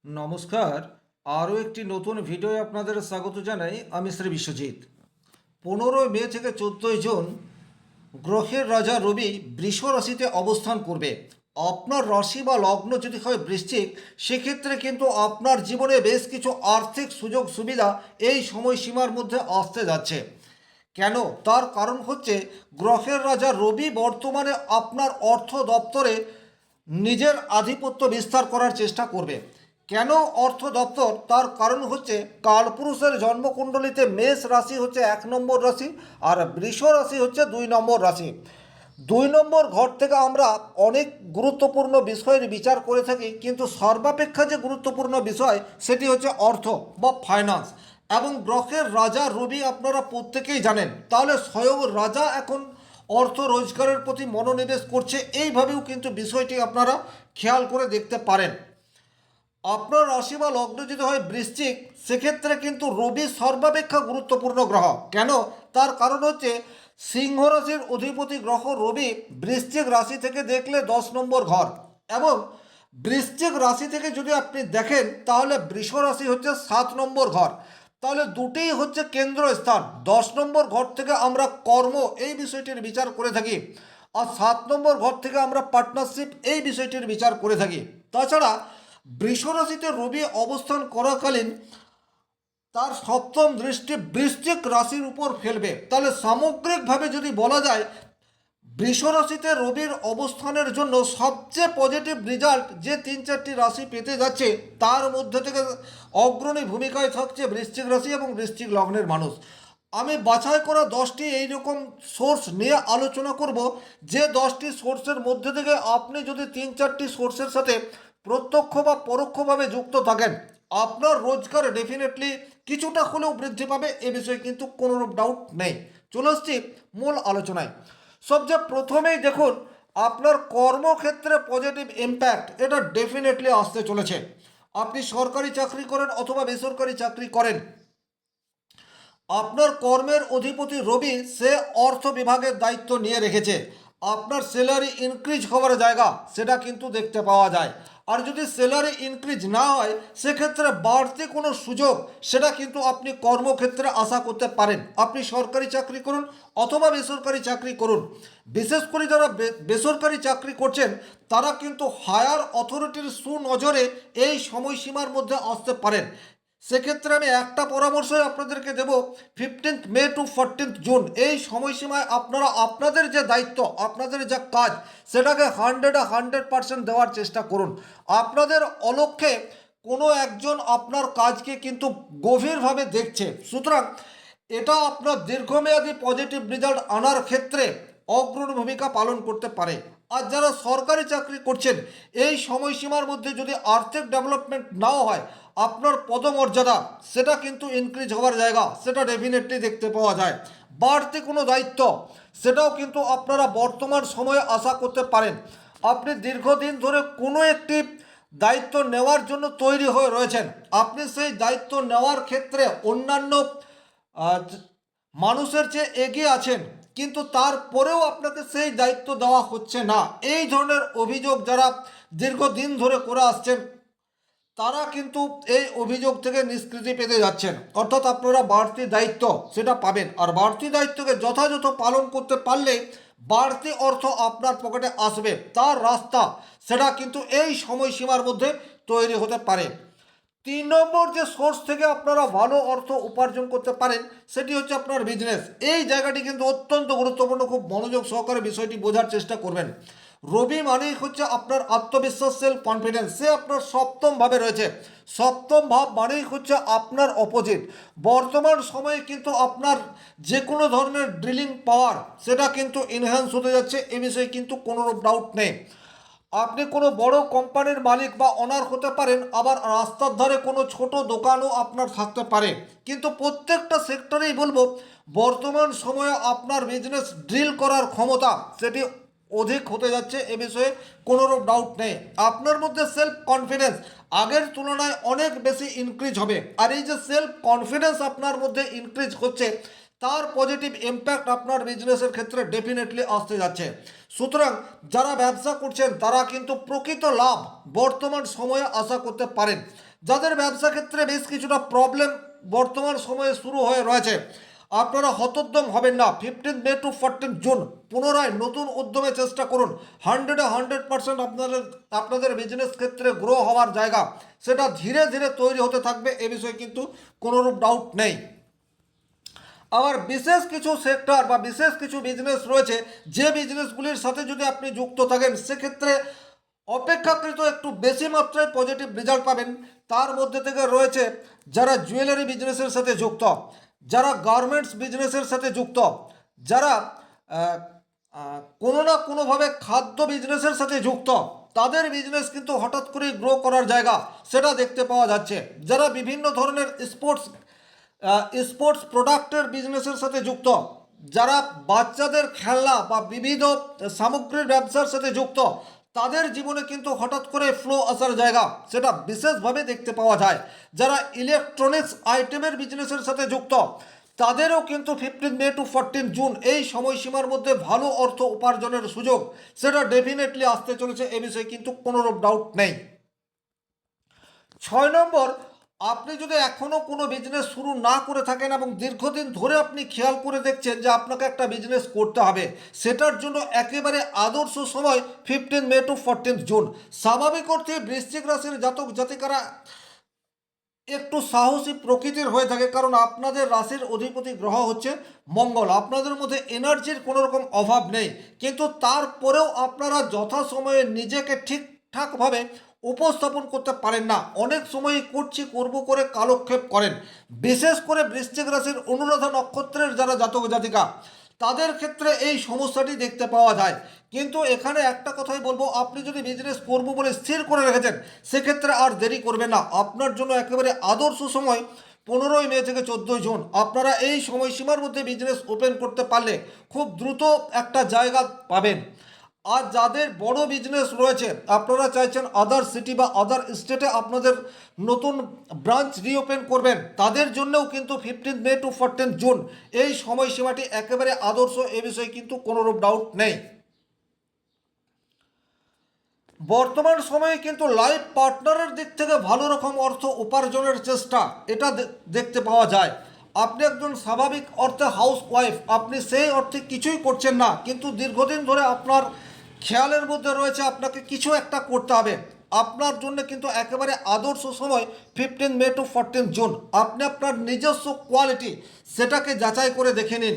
নমস্কার। আরও একটি নতুন ভিডিওয় আপনাদের স্বাগত জানাই। আমি শ্রী বিশ্বজিৎ। 15 মে থেকে 14 জুন গ্রহের রাজা রবি বৃষ রাশিতে অবস্থান করবে। আপনার রাশি বা লগ্ন যদি হয় বৃশ্চিক, সেক্ষেত্রে কিন্তু আপনার জীবনে বেশ কিছু আর্থিক সুযোগ সুবিধা এই সময়সীমার মধ্যে আসতে যাচ্ছে। কেন? তার কারণ হচ্ছে গ্রহের রাজা রবি বর্তমানে আপনার অর্থ দপ্তরে নিজের আধিপত্য বিস্তার করার চেষ্টা করবে। কেন অর্থ দপ্তর? তার কারণ হচ্ছে কালপুরুষের জন্মকুণ্ডলিতে মেষ রাশি হচ্ছে 1 নম্বর রাশি, আর বৃষ রাশি হচ্ছে 2 নম্বর রাশি। 2 নম্বর ঘর থেকে আমরা অনেক গুরুত্বপূর্ণ বিষয়ের বিচার করে থাকি, কিন্তু সর্বাপেক্ষা যে গুরুত্বপূর্ণ বিষয় সেটি হচ্ছে অর্থ বা ফাইন্যান্স। এবং গ্রহের রাজা রবি আপনারা প্রত্যেকেই জানেন, তাহলে স্বয়ং রাজা এখন অর্থ রোজগারের প্রতি মনোনিবেশ করছে। এইভাবেও কিন্তু বিষয়টি আপনারা খেয়াল করে দেখতে পারেন। আপনার রাশি বা লগ্ন যদি হয় বৃশ্চিক, সেক্ষেত্রে কিন্তু রবি সর্বাপেক্ষা গুরুত্বপূর্ণ গ্রহ। কেন? তার কারণ হচ্ছে সিংহ রাশির অধিপতি গ্রহ রবি বৃশ্চিক রাশি থেকে দেখলে 10 নম্বর ঘর, এবং বৃশ্চিক রাশি থেকে যদি আপনি দেখেন তাহলে বৃষ রাশি হচ্ছে 7 নম্বর ঘর। তাহলে দুটিই হচ্ছে কেন্দ্র স্থান। 10 নম্বর ঘর থেকে আমরা কর্ম এই বিষয়টির বিচার করে থাকি, আর 7 নম্বর ঘর থেকে আমরা পার্টনারশিপ এই বিষয়টির বিচার করে থাকি। তাছাড়া বৃষ রাশিতে রবি অবস্থান করাকালীন তার সপ্তম দৃষ্টি বৃশ্চিক রাশির উপর ফেলবে। তাহলে সামগ্রিকভাবে যদি বলা যায়, বৃষ রাশিতে রবির অবস্থানের জন্য সবচেয়ে পজিটিভ রেজাল্ট যে 3-4টি রাশি পেতে যাচ্ছে, তার মধ্যে থেকে অগ্রণী ভূমিকায় থাকছে বৃশ্চিক রাশি এবং বৃশ্চিক লগ্নের মানুষ। আমি বাছাই করা 10টি এইরকম সোর্স নিয়ে আলোচনা করব, যে 10টি সোর্সের মধ্যে থেকে আপনি যদি 3-4টি সোর্সের সাথে প্রত্যক্ষ বা পরোক্ষভাবে যুক্ত থাকেন, আপনার রোজগার ডেফিনেটলি কিছুটা হলেও বৃদ্ধি পাবে। এ বিষয়ে কিন্তু কোনো ডাউট নেই। চলে আসছি মূল আলোচনায়। সবচেয়ে প্রথমেই দেখুন, আপনার কর্মক্ষেত্রে পজিটিভ ইম্প্যাক্ট এটা ডেফিনেটলি আসতে চলেছে। আপনি সরকারি চাকরি করেন অথবা বেসরকারি চাকরি করেন, আপনার কর্মের অধিপতি রবি সে অর্থ বিভাগের দায়িত্ব নিয়ে রেখেছে। আপনার স্যালারি ইনক্রিজ হওয়ার জায়গা সেটা কিন্তু দেখতে পাওয়া যায়। আর যদি স্যালারি ইনক্রিজ না হয়, সেক্ষেত্রে বাড়তি কোনো সুযোগ সেটা কিন্তু আপনি কর্মক্ষেত্রে আশা করতে পারেন। আপনি সরকারি চাকরি করুন অথবা বেসরকারি চাকরি করুন, বিশেষ করে যারা বেসরকারি চাকরি করছেন তারা কিন্তু হায়ার অথরিটির সুনজরে এই সময়সীমার মধ্যে আসতে পারেন। সেক্ষেত্রে আমি একটা পরামর্শই আপনাদেরকে দেব, 15 মে টু 14 জুন এই সময়সীমায় আপনারা আপনাদের যে দায়িত্ব, আপনাদের যা কাজ, সেটাকে 100% দেওয়ার চেষ্টা করুন। আপনাদের অলক্ষ্যে কোনো একজন আপনার কাজকে কিন্তু গভীরভাবে দেখছে, সুতরাং এটা আপনার দীর্ঘমেয়াদী পজিটিভ রেজাল্ট আনার ক্ষেত্রে অগ্রণী ভূমিকা পালন করতে পারে। আর যারা সরকারি চাকরি করছেন, এই সময়সীমার মধ্যে যদি আর্থিক ডেভেলপমেন্ট নাও হয়, আপনার পদমর্যাদা সেটা কিন্তু ইনক্রিজ হওয়ার জায়গা সেটা ডেফিনেটলি দেখতে পাওয়া যায়। বাড়তি কোনো দায়িত্ব সেটাও কিন্তু আপনারা বর্তমান সময়ে আশা করতে পারেন। আপনি দীর্ঘদিন ধরে কোনো একটি দায়িত্ব নেওয়ার জন্য তৈরি হয়ে রয়েছেন, আপনি সেই দায়িত্ব নেওয়ার ক্ষেত্রে অন্যান্য মানুষের চেয়ে এগিয়ে আছেন, কিন্তু তারপরেও আপনাকে সেই দায়িত্ব দেওয়া হচ্ছে না। এই ধরনের অভিযোগ যারা দীর্ঘদিন ধরে করে আসছেন, তারা কিন্তু এই অভিযোগ থেকে নিষ্কৃতি পেতে যাচ্ছেন। অর্থাৎ আপনারা বাড়তি দায়িত্ব সেটা পাবেন, আর বাড়তি দায়িত্বকে যথাযথ পালন করতে পারলে বাড়তি অর্থ আপনার পকেটে আসবে, তার রাস্তা সেটা কিন্তু এই সময়সীমার মধ্যে তৈরি হতে পারে। 3 নম্বর যে সোর্স থেকে আপনারা ভালো অর্থ উপার্জন করতে পারেন সেটি হচ্ছে আপনার বিজনেস। এই জায়গাটি কিন্তু অত্যন্ত গুরুত্বপূর্ণ, খুব মনোযোগ সহকারে বিষয়টি বোঝার চেষ্টা করবেন। রবি মানেই হচ্ছে আপনার আত্মবিশ্বাস, সেলফ কনফিডেন্স, সে আপনার সপ্তম ভাবে রয়েছে। সপ্তম ভাব মানেই হচ্ছে আপনার অপোজিট। বর্তমান সময়ে কিন্তু আপনার যে কোনো ধরনের ড্রিলিং পাওয়ার সেটা কিন্তু এনহ্যান্স হতে যাচ্ছে, এ বিষয়ে কিন্তু কোনো ডাউট নেই। আপনি কোনো বড় কোম্পানির মালিক বা ওনার হতে পারেন, আবার রাস্তার ধারে কোনো ছোট দোকানও আপনার থাকতে পারে, কিন্তু প্রত্যেকটা সেক্টরেই বলবো বর্তমান সময়ে আপনার বিজনেস ড্রিল করার ক্ষমতা সেটি অধিক হতে যাচ্ছে, এ বিষয়ে কোনো ডাউট নেই। আপনার মধ্যে সেলফ কনফিডেন্স আগের তুলনায় অনেক বেশি ইনক্রিজ হবে, আর এই যে সেলফ কনফিডেন্স আপনার মধ্যে ইনক্রিজ হচ্ছে, তার পজিটিভ ইম্প্যাক্ট আপনার বিজনেসের ক্ষেত্রে ডেফিনেটলি আসতে যাচ্ছে। সুতরাং যারা ব্যবসা করছেন তারা কিন্তু প্রকৃত লাভ বর্তমান সময়ে আশা করতে পারেন। যাদের ব্যবসা ক্ষেত্রে বেশ কিছুটা প্রবলেম বর্তমান সময়ে শুরু হয়ে রয়েছে, আপনারা হতোদ্যম হবেন না। 15 মে টু 14 জুন পুনরায় নতুন উদ্যমে চেষ্টা করুন। 100% আপনাদের বিজনেস ক্ষেত্রে গ্রো হওয়ার জায়গা সেটা ধীরে ধীরে তৈরি হতে থাকবে, এ বিষয়ে কিন্তু কোনোরূপ ডাউট নেই। আবার বিশেষ কিছু সেক্টর বা বিশেষ কিছু বিজনেস রয়েছে, যে বিজনেসগুলির সাথে যদি আপনি যুক্ত থাকেন সেক্ষেত্রে অপেক্ষাকৃত একটু বেশি মাত্রায় পজিটিভ রেজাল্ট পাবেন। তার মধ্যে থেকে রয়েছে যারা জুয়েলারি বিজনেসের সাথে যুক্ত, যারা গার্মেন্টস বিজনেসের সাথে যুক্ত, যারা আহ, কোনো না কোনোভাবে খাদ্য বিজনেসের সাথে যুক্ত, তাদের বিজনেস কিন্তু হঠাৎ করেই গ্রো করার জায়গা সেটা দেখতে পাওয়া যাচ্ছে। যারা বিভিন্ন ধরনের স্পোর্টস প্রোডাক্টের বিজনেসের সাথে যুক্ত, যারা বাচ্চাদের খেলনা বা বিবিধ সামগ্রীর ব্যবসার সাথে যুক্ত, তাদের জীবনে কিন্তু হঠাৎ করে ফ্লো আসার জায়গা সেটা বিশেষভাবে দেখতে পাওয়া যায়। যারা ইলেকট্রনিক্স আইটেমের বিজনেসের সাথে যুক্ত, তাদেরও কিন্তু 15 মে টু 14 জুন এই সময়সীমার মধ্যে ভালো অর্থ উপার্জনের সুযোগ সেটা ডেফিনেটলি আসতে চলেছে, এ বিষয়ে কিন্তু কোনোরূপ ডাউট নেই। 6 নম্বর, আপনি যদি এখনও কোনো বিজনেস শুরু না করে থাকেন এবং দীর্ঘদিন ধরে আপনি খেয়াল করে দেখছেন যে আপনাকে একটা বিজনেস করতে হবে, সেটার জন্য একেবারে আদর্শ সময় 15 মে টু 14 জুন। স্বাভাবিক অর্থে বৃশ্চিক রাশির জাতক জাতিকারা একটু সাহসী প্রকৃতির হয়ে থাকে, কারণ আপনাদের রাশির অধিপতি গ্রহ হচ্ছে মঙ্গল। আপনাদের মধ্যে এনার্জির কোনো রকম অভাব নেই, কিন্তু তারপরেও আপনারা যথাসময়ে নিজেকে ঠিকঠাকভাবে উপস্থাপন করতে পারেন না। অনেক সময়ই করবো করে কালক্ষেপ করেন। বিশেষ করে বৃশ্চিক রাশির অনুরাধা নক্ষত্রের যারা জাতক জাতিকা, তাদের ক্ষেত্রে এই সমস্যাটি দেখতে পাওয়া যায়। কিন্তু এখানে একটা কথাই বলবো, আপনি যদি বিজনেস করবো বলে স্থির করে রেখেছেন সেক্ষেত্রে আর দেরি করবেন না। আপনার জন্য একেবারে আদর্শ সময় 15 মে থেকে 14 জুন। আপনারা এই সময়সীমার মধ্যে বিজনেস ওপেন করতে পারলে খুব দ্রুত একটা জায়গা পাবেন। আর যাদের বড় বিজনেস রয়েছে, আপনারা চাইছেন আদার সিটি বা আদার স্টেটে আপনাদের নতুন ব্রাঞ্চ রিওপেন করবেন, তাদের জন্যও কিন্তু 15 মে টু 14 জুন এই সময়সীমাটি একেবারে আদর্শ, এ বিষয়ে কিন্তু কোনোরূপ ডাউট নেই। বর্তমান সময়ে কিন্তু লাইফ পার্টনারের দিক থেকে ভালো রকম অর্থ উপার্জনের চেষ্টা এটা দেখতে পাওয়া যায়। আপনি একজন স্বাভাবিক অর্থে হাউস ওয়াইফ, আপনি সেই অর্থে কিছুই করছেন না, কিন্তু দীর্ঘদিন ধরে আপনার খেয়ালের মধ্যে রয়েছে আপনাকে কিছু একটা করতে হবে। আপনার জন্য কিন্তু একেবারে আদর্শ সময় 15 মে টু 14 জুন। আপনি আপনার নিজস্ব কোয়ালিটি সেটাকে যাচাই করে দেখে নিন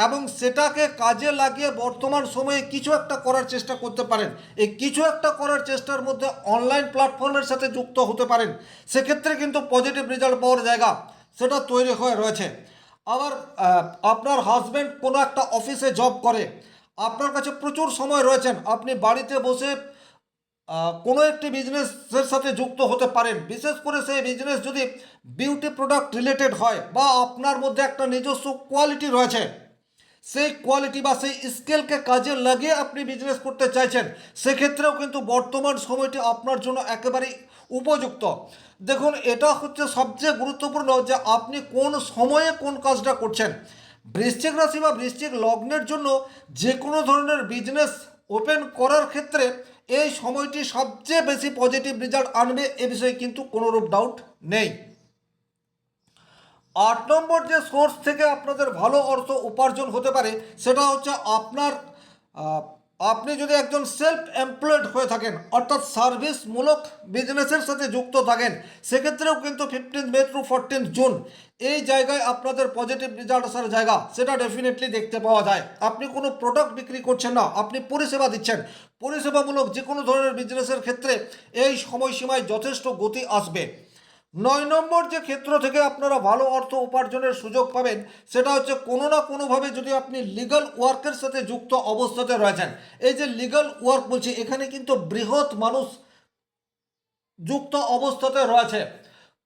এবং সেটাকে কাজে লাগিয়ে বর্তমান সময়ে কিছু একটা করার চেষ্টা করতে পারেন। এই কিছু একটা করার চেষ্টার মধ্যে অনলাইন প্ল্যাটফর্মের সাথে যুক্ত হতে পারেন, সেক্ষেত্রে কিন্তু পজিটিভ রেজাল্ট পাওয়ার জায়গা সেটা তৈরি হয়ে রয়েছে। আবার আপনার হাজব্যান্ড কোনো একটা অফিসে জব করে, আপনার কাছে প্রচুর সময় রয়েছেন, আপনি বাড়িতে বসে কোনো একটি বিজনেসের সাথে যুক্ত হতে পারেন। বিশেষ করে সেই বিজনেস যদি বিউটি প্রোডাক্ট রিলেটেড হয় বা আপনার মধ্যে একটা নিজস্ব কোয়ালিটি রয়েছে, সেই কোয়ালিটি বা সেই স্কিলকে কাজে লাগিয়ে আপনি বিজনেস করতে চাইছেন, সেক্ষেত্রেও কিন্তু বর্তমান সময়টি আপনার জন্য একেবারেই উপযুক্ত। দেখুন, এটা হচ্ছে সবচেয়ে গুরুত্বপূর্ণ যে আপনি কোন সময়ে কোন কাজটা করছেন। বৃশ্চিক রাশি বা বৃশ্চিক লগ্নের জন্য যে কোনো ধরনের বিজনেস ওপেন করার ক্ষেত্রে এই সময়টি সবচেয়ে বেশি পজিটিভ রেজাল্ট আনবে, এ বিষয়ে কিন্তু কোনোরূপ ডাউট নেই। 8 নম্বর যে সোর্স থেকে আপনাদের ভালো অর্থ উপার্জন হতে পারে সেটা হচ্ছে আহ, আপনি যদি একজন সেলফ এমপ্লয়েড হয়ে থাকেন, অর্থাৎ সার্ভিসমূলক বিজনেসের সাথে যুক্ত থাকেন, সেক্ষেত্রেও কিন্তু 15 মে টু 14 জুন এই জায়গায় আপনাদের পজিটিভ রেজাল্ট আসার জায়গা সেটা ডেফিনেটলি দেখতে পাওয়া যায়। আপনি কোনো প্রোডাক্ট বিক্রি করছেন না, আপনি পরিষেবা দিচ্ছেন। পরিষেবামূলক যে কোনো ধরনের বিজনেসের ক্ষেত্রে এই সময়সীমায় যথেষ্ট গতি আসবে। 9 নম্বর যে ক্ষেত্র থেকে আপনারা ভালো অর্থ উপার্জনের সুযোগ পাবেন সেটা হচ্ছে কোনো না কোনোভাবে যদি আপনি লিগ্যাল ওয়ার্কের সাথে যুক্ত অবস্থাতে রয়েছেন। এই যে লিগ্যাল ওয়ার্ক বলছি, এখানে কিন্তু বৃহৎ মানুষ যুক্ত অবস্থাতে রয়েছে।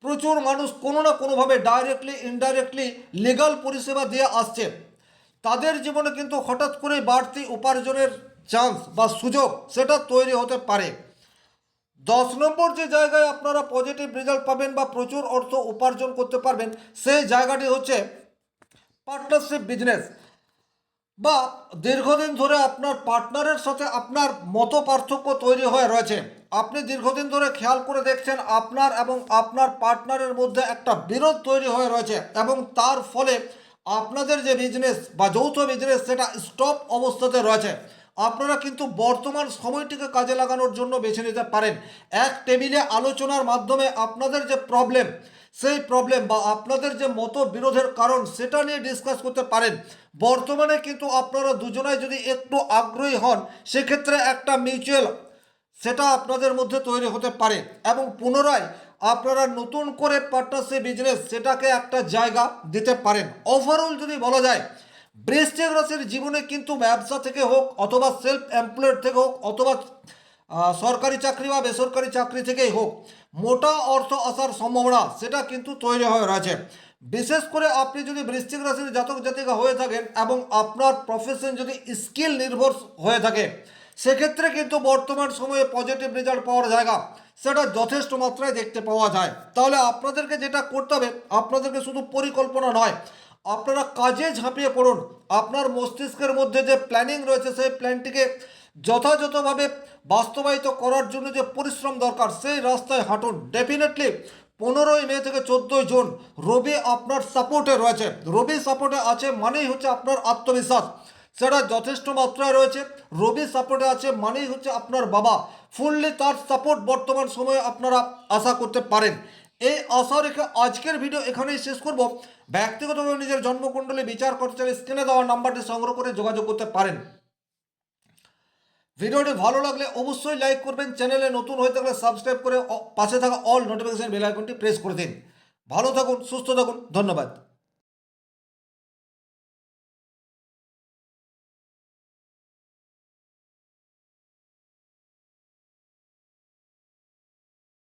প্রচুর মানুষ কোনো না কোনোভাবে ডাইরেক্টলি ইনডাইরেক্টলি লিগ্যাল পরিষেবা দিয়ে আসছে। তাদের জীবনে কিন্তু হঠাৎ করে বাড়তি উপার্জনের চান্স বা সুযোগ সেটা তৈরি হতে পারে। 10 নম্বর যে জায়গায় আপনারা পজিটিভ রেজাল্ট পাবেন বা প্রচুর অর্থ উপার্জন করতে পারবেন সেই জায়গাটি হচ্ছে পার্টনারশিপ বিজনেস বা দীর্ঘদিন ধরে আপনার পার্টনারের সাথে আপনার মত পার্থক্য তৈরি হয়ে রয়েছে, আপনি দীর্ঘদিন ধরে খেয়াল করে দেখছেন আপনার এবং আপনার পার্টনারের মধ্যে একটা বিরোধ তৈরি হয়ে রয়েছে এবং তার ফলে আপনাদের যে বিজনেস বা যৌথ বিজনেস সেটা স্টপ অবস্থাতে রয়েছে। আপনারা কিন্তু বর্তমান সময়টিকে কাজে লাগানোর জন্য বেছে নিতে পারেন। এক টেবিলে আলোচনার মাধ্যমে আপনাদের যে প্রবলেম, সেই প্রবলেম বা আপনাদের যে মতবিরোধের কারণ সেটা নিয়ে ডিসকাস করতে পারেন। বর্তমানে কিন্তু আপনারা দুজনাই যদি একটু আগ্রহী হন, সেক্ষেত্রে একটা মিউচুয়াল সেটা আপনাদের মধ্যে তৈরি হতে পারে এবং পুনরায় আপনারা নতুন করে পার্টনারশিপ বিজনেস সেটাকে একটা জায়গা দিতে পারেন। ওভারঅল যদি বলা যায়, বৃশ্চিক রাশির জীবনে কিন্তু ব্যবসা থেকে হোক অথবা সেলফ এমপ্লয়েড থেকে হোক অথবা সরকারি চাকরি বা বেসরকারি চাকরি থেকেই হোক, মোটা অর্থ আসার সম্ভাবনা সেটা কিন্তু তৈরি হয়ে রয়েছে। বিশেষ করে আপনি যদি বৃশ্চিক রাশির জাতক জাতিকা হয়ে থাকেন এবং আপনার প্রফেশন যদি স্কিল নির্ভর হয়ে থাকে, সেক্ষেত্রে কিন্তু বর্তমান সময়ে পজিটিভ রেজাল্ট পাওয়ার জায়গা সেটা যথেষ্ট মাত্রায় দেখতে পাওয়া যায়। তাহলে আপনাদেরকে যেটা করতে হবে, আপনাদেরকে শুধু পরিকল্পনা নয়, আপনারা কাজে ঝাঁপিয়ে পড়ুন। আপনার মস্তিষ্কের মধ্যে যে প্ল্যানিং রয়েছে সেই প্ল্যানটিকে যথাযথভাবে বাস্তবায়িত করার জন্য যে পরিশ্রম দরকার সেই রাস্তায় হাঁটুন। ডেফিনেটলি 15 মে থেকে 14 জুন রবি আপনার সাপোর্টে রয়েছে। রবি সাপোর্টে আছে মানেই হচ্ছে আপনার আত্মবিশ্বাস সেটা যথেষ্ট মাত্রায় রয়েছে। রবি সাপোর্টে আছে মানেই হচ্ছে আপনার বাবা ফুললি তার সাপোর্ট বর্তমান সময়ে আপনারা আশা করতে পারেন। এই আশা রেখে আজকের ভিডিও এখানেই শেষ করব। ব্যক্তিগতভাবে নিজের জন্মকুণ্ডলী বিচার করতে চাইলে স্ক্রিনে দেওয়া নাম্বারটি সংগ্রহ করে যোগাযোগ করতে পারেন। ভিডিওটি ভালো লাগলে অবশ্যই লাইক করবেন, চ্যানেলে নতুন হয়ে থাকলে সাবস্ক্রাইব করে পাশে থাকা অল নোটিফিকেশন বেল আইকনটি প্রেস করে দিন। ভালো থাকুন, সুস্থ থাকুন, ধন্যবাদ।